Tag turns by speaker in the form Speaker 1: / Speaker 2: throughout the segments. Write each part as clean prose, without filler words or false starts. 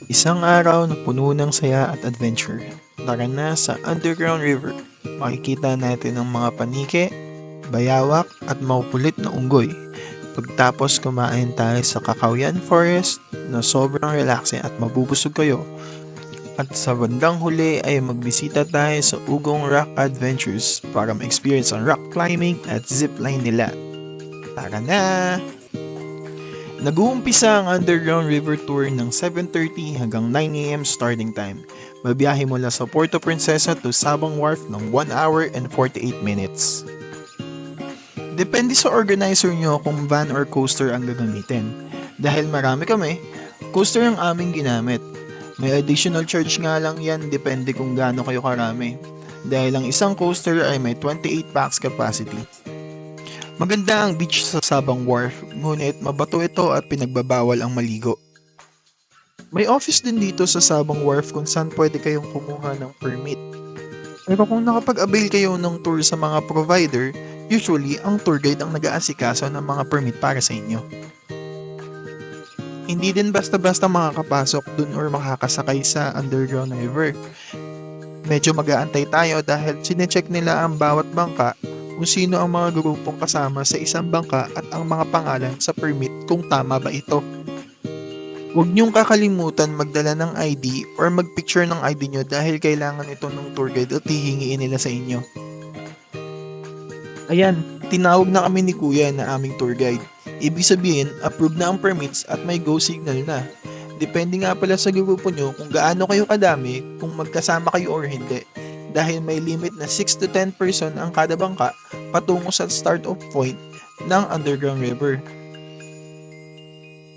Speaker 1: Isang araw na puno ng saya at adventure. Tara na sa Underground River. Makikita natin ang mga panike, bayawak at makukulit na unggoy. Pagtapos kumain tayo sa Kakahuyan Forest na sobrang relaxing at mabubusog kayo. At sa bandang huli ay magbisita tayo sa Ugong Rock Adventures para ma-experience ang rock climbing at zipline nila. Tara na! Nag-uumpisa ang Underground River Tour ng 7:30 hanggang 9 AM starting time. Babiyahe mula sa Puerto Princesa to Sabang Wharf ng 1 hour and 48 minutes. Depende sa organizer nyo kung van or coaster ang gagamitin. Dahil marami kami, coaster ang aming ginamit. May additional charge nga lang yan depende kung gaano kayo karami. Dahil ang isang coaster ay may 28 pax capacity. Maganda ang beach sa Sabang Wharf, ngunit mabato ito at pinagbabawal ang maligo. May office din dito sa Sabang Wharf kung saan pwede kayong kumuha ng permit. Pero kung nakapag-avail kayo ng tour sa mga provider, usually ang tour guide ang nag-aasikaso ng mga permit para sa inyo. Hindi din basta-basta makakapasok dun or makakasakay sa Underground River. Medyo mag-aantay tayo dahil sinecheck nila ang bawat bangka kung sino ang mga grupong kasama sa isang bangka at ang mga pangalan sa permit kung tama ba ito. Huwag niyong kakalimutan magdala ng ID or magpicture ng ID niyo dahil kailangan ito ng tour guide at hihingiin nila sa inyo. Ayan, tinawag na kami ni Kuya na aming tour guide. Ibig sabihin, approve na ang permits at may go signal na. Depende nga pala sa grupo nyo kung gaano kayo kadami, kung magkasama kayo or hindi. Dahil may limit na 6 to 10 person ang kada bangka patungo sa start-off point ng Underground River.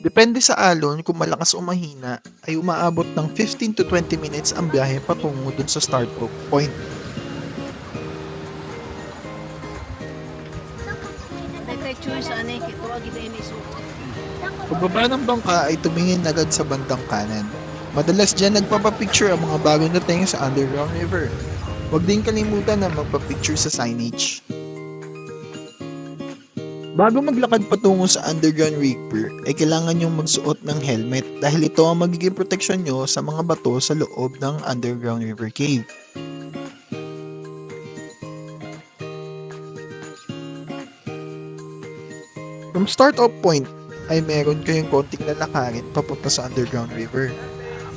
Speaker 1: Depende sa alon kung malakas o mahina ay umaabot ng 15 to 20 minutes ang biyahe patungo dun sa start-off point. Pagbaba ng bangka ay tumingin agad sa bandang kanan. Madalas dyan nagpapapicture ang mga bagong dating sa Underground River. Huwag din kalimutan na magpa-picture sa signage. Bago maglakad patungo sa Underground River, ay kailangan nyong magsuot ng helmet dahil ito ang magiging proteksyon nyo sa mga bato sa loob ng Underground River Cave. From start-off point, ay meron kayong konting lalakarin papunta sa Underground River.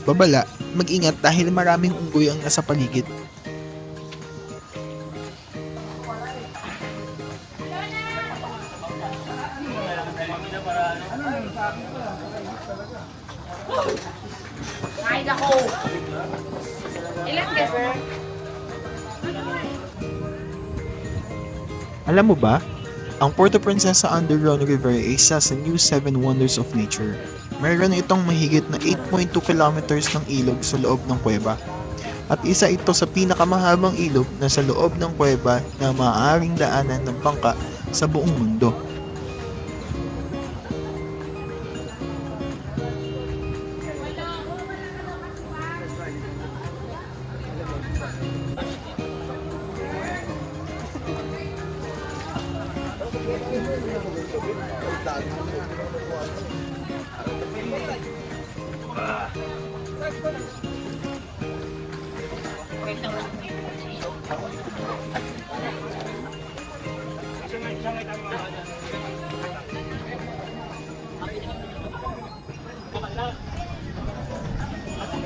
Speaker 1: Babala, mag-ingat dahil maraming unggoy ang nasa paligid.
Speaker 2: Ay, nako! Ilan guys mo?
Speaker 1: Alam mo ba, ang Puerto Princesa Underground River ay isa sa New 7 Wonders of Nature. Mayroon itong mahigit na 8.2 kilometers ng ilog sa loob ng kuweba. At isa ito sa pinakamahabang ilog na sa loob ng kuweba na maaaring daanan ng bangka sa buong mundo.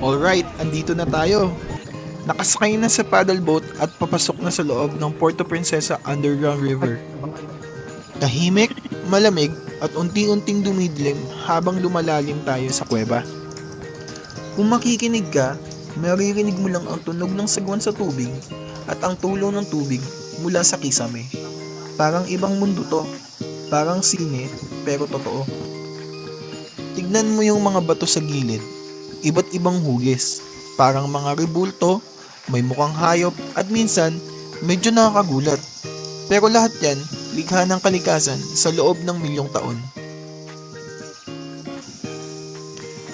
Speaker 1: Alright, andito na tayo. Nakasakay na sa paddleboat at papasok na sa loob ng Puerto Princesa Underground River. Tahimik, malamig at unti-unting dumidilim habang lumalalim tayo sa kuweba. Kung makikinig ka, maririnig mo lang ang tunog ng sagwan sa tubig at ang tulo ng tubig mula sa kisame. Parang ibang mundo to. Parang sine, pero totoo. Tignan mo yung mga bato sa gilid. Iba't ibang hugis. Parang mga rebulto, may mukhang hayop at minsan medyo nakakagulat. Pero lahat yan, likha ng kalikasan sa loob ng milyong taon.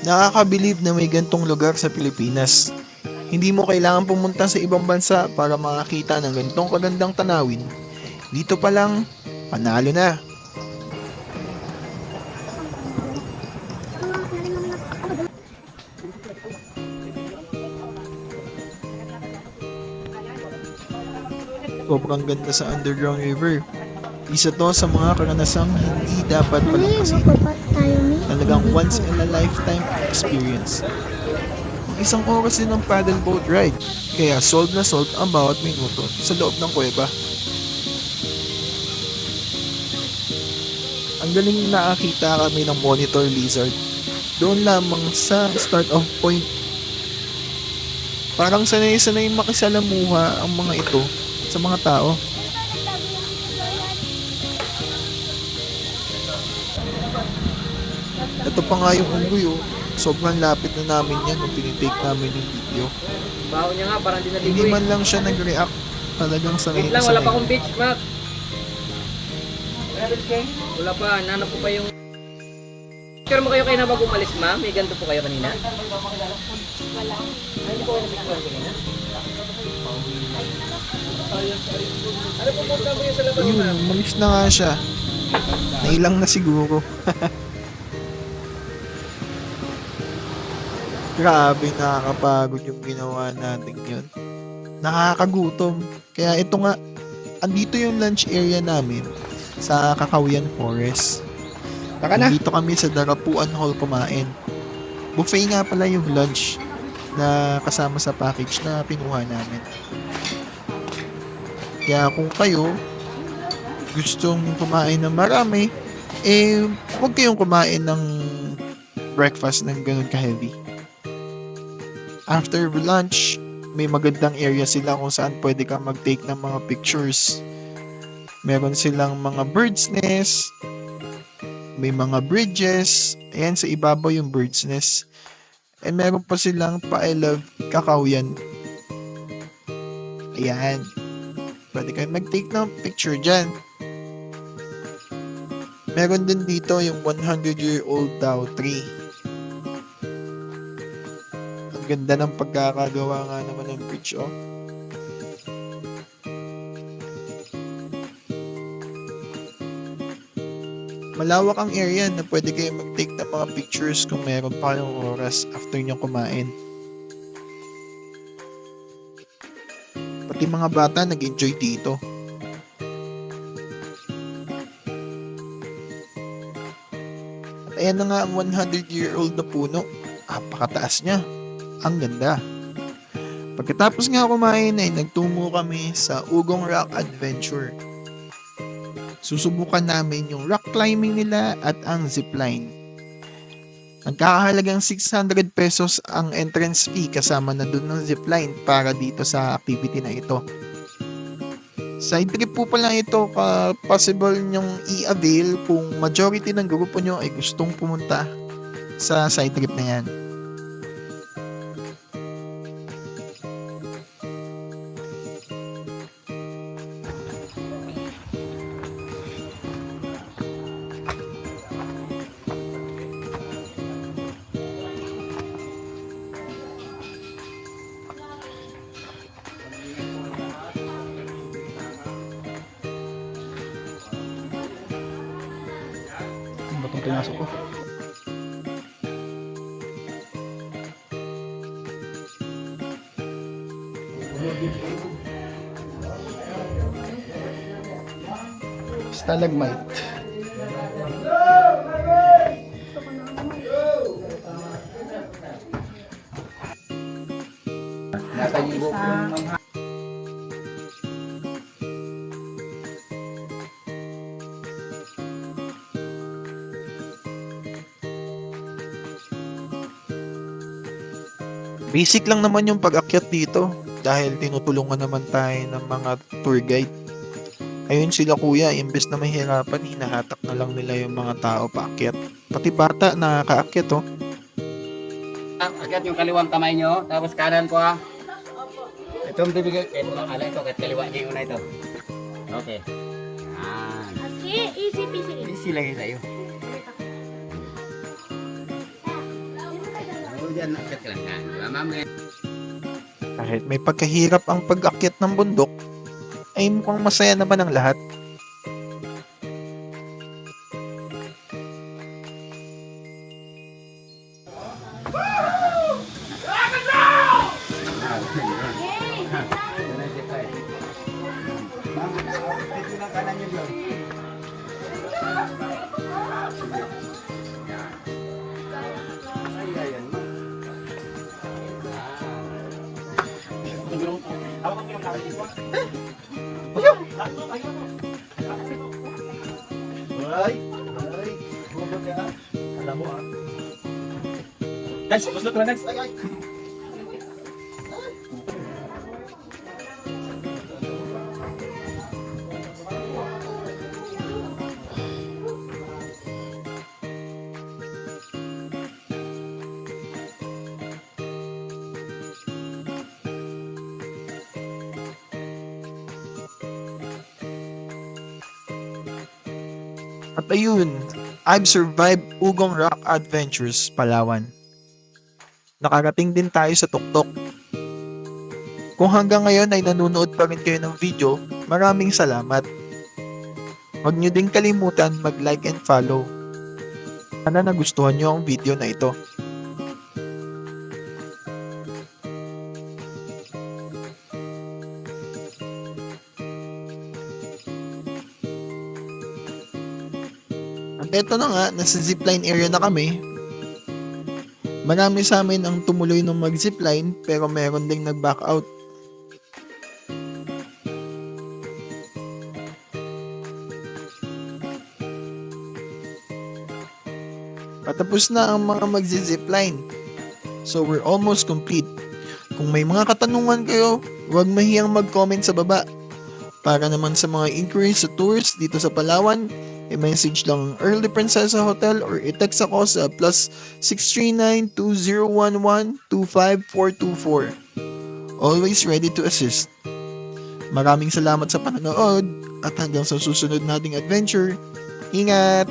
Speaker 1: Nakakabilib na may gantong lugar sa Pilipinas. Hindi mo kailangan pumunta sa ibang bansa para makakita ng gantong kagandang tanawin. Dito pa lang, panalo na. Sobrang ganda sa underground river. Isa to sa mga karanasang hindi dapat palagpasin. Talagang once in a lifetime experience. Isang oras din ng paddleboat ride. Kaya solve na solve ang bawat minuto sa loob ng kuweba. Ang galing nakakita kami ng monitor lizard. Doon lamang sa start off point. Parang sanay-sanay makisalamuha ang mga ito sa mga tao. Ito pa nga yung unggoy oh. Sobrang lapit na namin yan nung tinitake namin yung video.
Speaker 3: Baho niya nga, parang di
Speaker 1: Hindi
Speaker 3: naligo
Speaker 1: man lang siya nag-react. Talagang sanay
Speaker 3: Wait
Speaker 1: na
Speaker 3: lang, wala
Speaker 1: sanay.
Speaker 3: pa akong beach, Mac. Wala pa, nanap ko pa yung... Picture mo kayo na bago umalis, ma'am? May ganito po kayo kanina? Wala. Ay, hindi po kayo na-picture kanina? Ano po po yung sa labas,
Speaker 1: Ayun,
Speaker 3: ma'am?
Speaker 1: umalis na nga siya. Nailang na siguro. Grabe, nakakapagod yung ginawa natin yun. Nakakagutom. Kaya ito nga, andito yung lunch area namin sa Kakawian Forest. Dito kami sa Darapuan Hall kumain. Buffet nga pala yung lunch na kasama sa package na pinuha namin. Kaya kung kayo gustong kumain ng marami, huwag kayong kumain ng breakfast ng ganun ka-heavy. After lunch, may magandang area sila kung saan pwede kang mag-take ng mga pictures. Meron silang mga bird's nest, may mga bridges, ayan sa ibabaw yung bird's nest. And meron pa silang I love Kakawian. Ayan. Pwede kayo mag-take ng picture dyan. Meron din dito yung 100-year-old Tao tree. Ang ganda ng pagkakagawa nga naman ng bridge, oh. Malawak ang area na pwede kayo mag-take ng mga pictures kung meron pa kayong oras after nyo kumain. Pati mga bata nag-enjoy dito. At ayan na nga ang 100-year-old na puno. Napakataas niya. Ang ganda. Pagkatapos nga kumain ay nagtungo kami sa Ugong Rock Adventure. Susubukan namin yung rock climbing nila at ang zipline. Nagkakahalagang 600 pesos ang entrance fee kasama na dun ng zipline para dito sa activity na ito. Side trip po pala ito, possible nyong i-avail kung majority ng grupo nyo ay gustong pumunta sa side trip na yan. Batong pinasok ko. Stalagmite. Basic lang naman yung pag-akyat dito dahil tinutulungan naman tayo ng mga tour guide. Ayun sila kuya, imbes na mahirapan, hinahatak na lang nila yung mga tao paakyat. Pati bata nakakaakyat oh.
Speaker 3: Akyat yung kaliwang kamay nyo, tapos kanan ko ha. Ito ang bibigay, ito ala ito, kahit kaliwa niya yung una ito. Okay. Yan.
Speaker 2: Easy peasy.
Speaker 3: Easy lang yun sa'yo. Diyan, akyat ka lang yan. Diba, ma'am?
Speaker 1: Kahit may pagkahirap ang pag-akyat ng bundok, ay mukhang masaya naman ang lahat.
Speaker 3: kanan nyo yun. Ayan. Ay, bubog ka. Alam mo ah.
Speaker 4: Guys, gusto ko na next.
Speaker 3: Ay.
Speaker 1: At ayun, I've survived Ugong Rock Adventures, Palawan. Nakarating din tayo sa tuktok. Kung hanggang ngayon ay nanonood pa rin kayo ng video, maraming salamat. Huwag nyo din kalimutan mag-like and follow. Sana nagustuhan nyo ang video na ito. At eto na nga, nasa zipline area na kami. Marami sa amin ang tumuloy ng mag-zipline pero meron ding nag-back out. Patapos na ang mga mag-zipline. So we're almost complete. Kung may mga katanungan kayo, huwag mahiyang mag-comment sa baba. Para naman sa mga inquiries sa tours dito sa Palawan, i-message lang ang Early Princesa Hotel or i-text ako sa +639-2011-25424. Always ready to assist. Maraming salamat sa panonood at hanggang sa susunod nating adventure. Ingat!